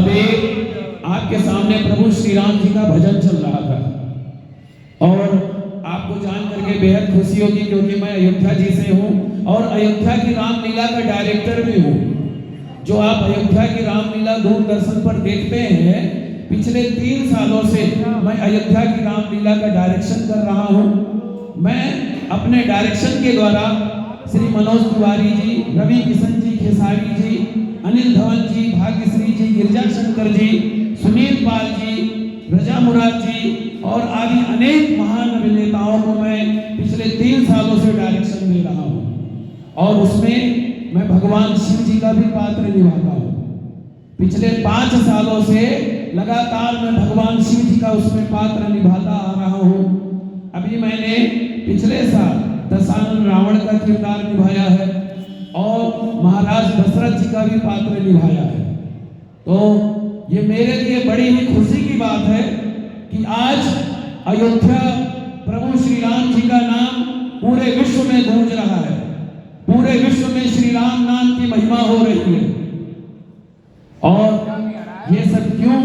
अभी आपके सामने प्रभु श्री राम जी का भजन चल रहा था और आपको जान करके बेहद खुशी होगी क्योंकि मैं अयोध्या जी से हूँ और अयोध्या की रामलीला का डायरेक्टर भी हूँ। जो आप अयोध्या की रामलीला दूरदर्शन पर देखते हैं, पिछले 3 सालों से मैं अयोध्या की रामलीला का डायरेक्शन कर रहा हूँ। मैं अपने डायरेक्शन के द्वारा श्री मनोज तिवारी जी, रवि किशन जी, खेसारी जी, अनिल धवन जी, भाग्यश्री जी, गिरिजा शंकर जी, सुनील पाल जी, रजा मुराद जी और आदि अनेक महान अभिनेताओं को मैं पिछले 3 सालों से डायरेक्शन दे रहा हूँ और उसमें मैं भगवान शिव जी का भी पात्र निभाता हूँ। पिछले 5 सालों से लगातार मैं भगवान शिव जी का उसमें पात्र निभाता आ रहा हूँ। अभी मैंने पिछले साल दशानन रावण का किरदार निभाया है और महाराज दशरथ जी का भी पात्र निभाया है। तो ये मेरे लिए बड़ी ही खुशी की बात है कि आज अयोध्या प्रभु श्री राम जी का नाम पूरे विश्व में गूंज रहा है। पूरे विश्व में श्री राम नाम की महिमा हो रही है और ये सब क्यों?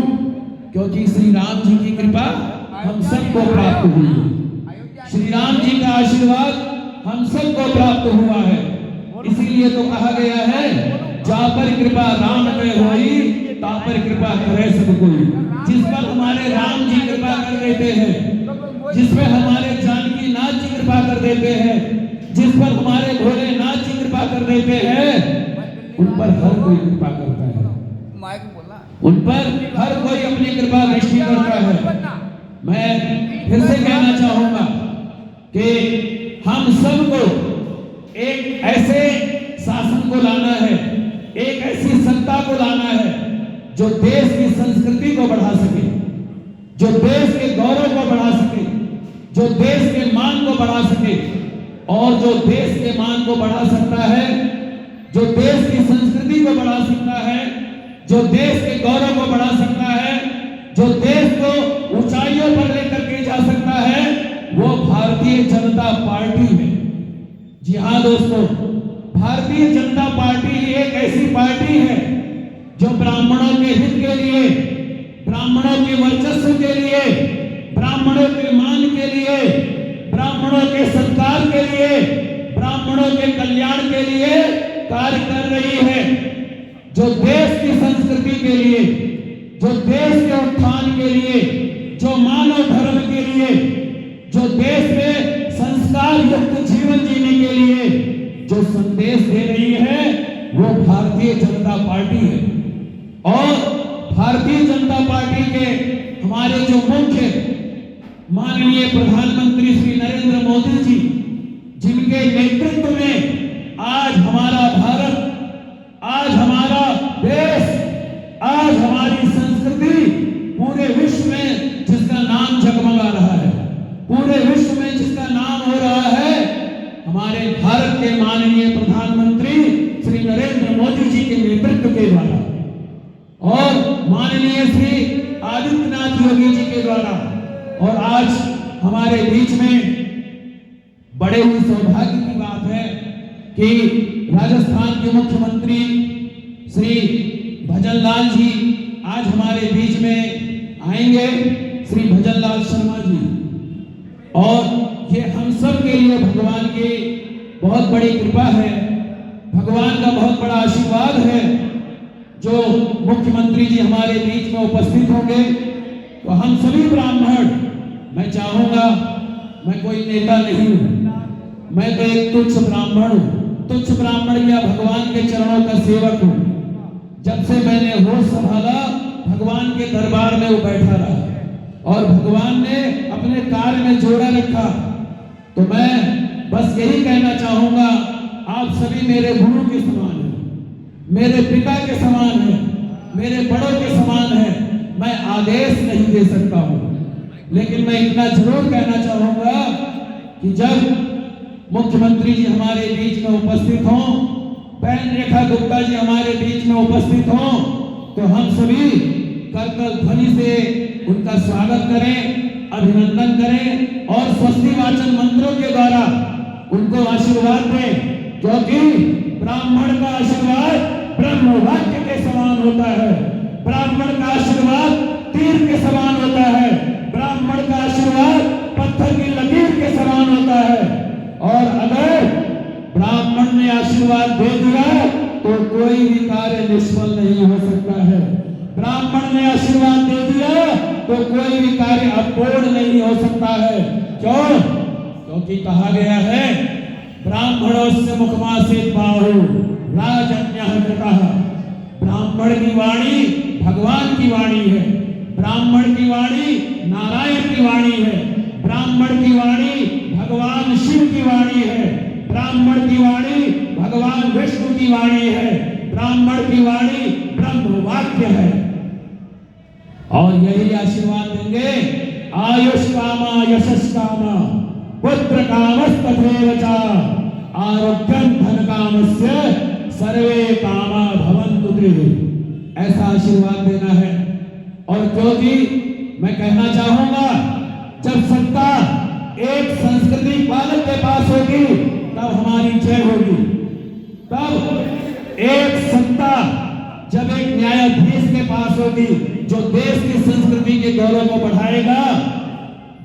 क्योंकि श्री राम जी की कृपा हम सबको प्राप्त हुई है। श्री राम जी का आशीर्वाद हम सबको प्राप्त हुआ है। इसीलिए तो कहा गया है, जा पर कृपा राम पे होई, ता पर कृपा करे सब कोई। जिस पर हमारे राम जी कृपा कर देते हैं, जिस पर हमारे जानकी नाथ जी कृपा कर देते हैं, जिस पर हमारे भोलेनाथ जी कृपा कर देते हैं, उन पर हर कोई कृपा करता है। उन पर हर कोई अपनी कृपा दृष्टि करता है। मैं फिर से कहना चाहूंगा कि हम सबको एक ऐसे शासन को लाना है, एक ऐसी सत्ता को लाना है जो देश की संस्कृति को बढ़ा सके, जो देश के गौरव को बढ़ा सके, जो देश के मान को बढ़ा सके। और जो देश के मान को बढ़ा सकता है, जो देश की संस्कृति को बढ़ा सकता है, जो देश के गौरव को बढ़ा सकता है, जो देश को ऊंचाइयों पर लेकर के जा सकता है, वो भारतीय जनता पार्टी है। जी हाँ दोस्तों, भारतीय जनता पार्टी एक ऐसी पार्टी है जो ब्राह्मणों के हित के लिए, ब्राह्मणों के वर्चस्व के लिए, ब्राह्मणों के मान के लिए, ब्राह्मणों के सत्कार के लिए, ब्राह्मणों के कल्याण के लिए कार्य कर रही है। जो देश की संस्कृति के लिए, जो देश के उत्थान के लिए, जो मानव धर्म के लिए, जो देश में संस्कार युक्त जीवन जीने के लिए जो संदेश दे रही है, वो भारतीय जनता पार्टी है। और भारतीय जनता पार्टी के हमारे जो मुख्य माननीय प्रधानमंत्री श्री नरेंद्र मोदी जी, जिनके नेतृत्व में आज हमारा भारत, आज हमारा देश, आज हमारी संस्कृति पूरे विश्व में जिसका नाम जगमगा रहा है, पूरे विश्व में जिसका नाम हो रहा है, हमारे भारत के माननीय प्रधानमंत्री श्री नरेंद्र मोदी जी के नेतृत्व के द्वारा और माननीय श्री आदित्यनाथ योगी जी के द्वारा। और आज हमारे बीच में बड़े ही सौभाग्य की बात है कि राजस्थान के मुख्यमंत्री श्री भजनलाल जी आज हमारे बीच में आएंगे, श्री भजनलाल शर्मा जी। और ये हम सब के लिए भगवान की बहुत बड़ी कृपा है, भगवान का बहुत बड़ा आशीर्वाद है। जो मुख्यमंत्री जी हमारे बीच में उपस्थित होंगे, तो हम सभी ब्राह्मण, मैं चाहूंगा, मैं कोई नेता नहीं हूं, मैं तो एक तुच्छ ब्राह्मण हूं, तुच्छ ब्राह्मण या भगवान के चरणों का सेवक हूं। जब से मैंने होश संभाला, भगवान के दरबार में वो बैठा रहा और भगवान ने अपने कार्य में जोड़ा रखा। तो मैं बस यही कहना चाहूंगा, आप सभी मेरे गुरु के समान हैं, मेरे पिता के समान हैं, मेरे बड़ों के समान हैं। मैं आदेश नहीं दे सकता हूं, लेकिन मैं इतना जरूर कहना चाहूंगा कि जब मुख्यमंत्री जी हमारे बीच में उपस्थित हों, बहन रेखा गुप्ता जी हमारे बीच में उपस्थित हों, तो हम सभी करकल ध्वनि से उनका स्वागत करें, अभिनंदन करें और स्वस्ति वाचन मंत्रों के द्वारा उनको आशीर्वाद दें, क्योंकि ब्राह्मण का आशीर्वाद ब्रह्म वाक्य के समान होता है। ब्राह्मण ने आशीर्वाद दे दिया तो कोई भी कार्य निष्फल नहीं हो सकता है। ब्राह्मण ने आशीर्वाद दे दिया तो कोई भी कार्य अपूर्ण नहीं हो सकता है। क्यों? क्योंकि कहा गया है ब्राह्मणोस्य मुखमासीत बाहु राजन्यः कृतः। ब्राह्मण की वाणी भगवान की वाणी है, ब्राह्मण की वाणी नारायण की वाणी है, ब्राह्मण की वाणी भगवान शिव की वाणी है, ब्राह्मण की वाणी भगवान विष्णु की वाणी है, ब्राह्मण की वाणी ब्रह्म वाक्य है। और यही आशीर्वाद देंगे आयुष कामा यशस् कामा पुत्र कामस्तथैव च आरोग्यं धन कामस्य सर्वे कामा भवन्तु ते। ऐसा आशीर्वाद देना है। और क्योंकि मैं कहना चाहूंगा जब सत्ता एक संस्कृति पालक के पास होगी तब हमारी जय होगी। तब एक सत्ता जब एक न्यायाधीश के पास होगी जो देश की संस्कृति के गौरव को बढ़ाएगा,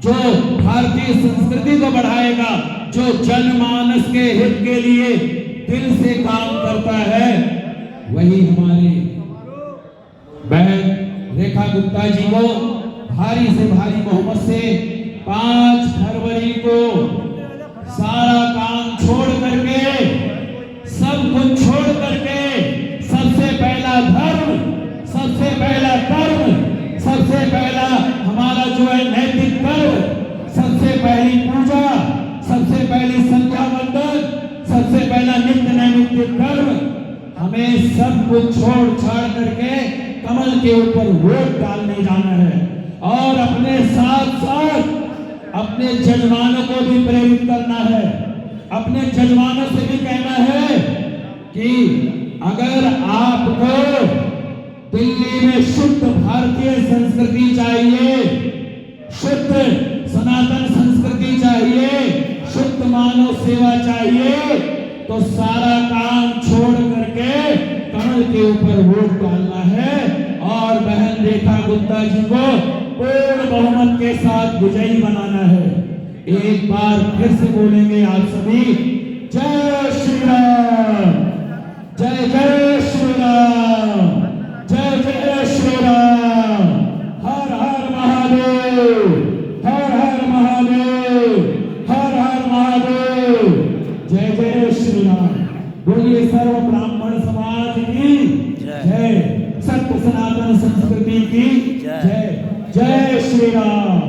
जो भारतीय संस्कृति को बढ़ाएगा, जो जनमानस के हित के लिए दिल से काम करता है, वही हमारे बहन रेखा गुप्ता जी को भारी से भारी बहुमत से 5 फरवरी को सारा काम छोड़ करके, सब कुछ छोड़ करके, सबसे पहला धर्म, सबसे पहला कर्म, सबसे पहला हमारा जो है नैतिक कर्म, सबसे पहली पूजा, सबसे पहली संध्या वंदन, सबसे पहला नित्य नैमित्तिक कर्म, हमें सब कुछ छोड़ छाड़ करके कमल के ऊपर वोट डालने जाना है। और अपने साथ साथ अपने जजमानों को भी प्रेरित करना है। अपने जजमानों से भी कहना है कि अगर आपको दिल्ली में शुद्ध भारतीय संस्कृति चाहिए, शुद्ध सनातन संस्कृति चाहिए, शुद्ध मानव सेवा चाहिए, तो सारा काम छोड़ करके कमल के ऊपर वोट डालना है और बहन रेखा गुप्ता जी को पूर्ण बहुमत के साथ विजयी बनाना है। एक बार फिर से बोलेंगे आप सभी, जय श्री राम, जय जय श्री राम, जय जय श्री राम, हर हर महादेव, हर हर महादेव, हर हर महादेव, जय जय श्री राम। बोलिए सर्व ब्राह्मण समाज की जय, सत्य सनातन संस्कृति की जय, जय श्री राम।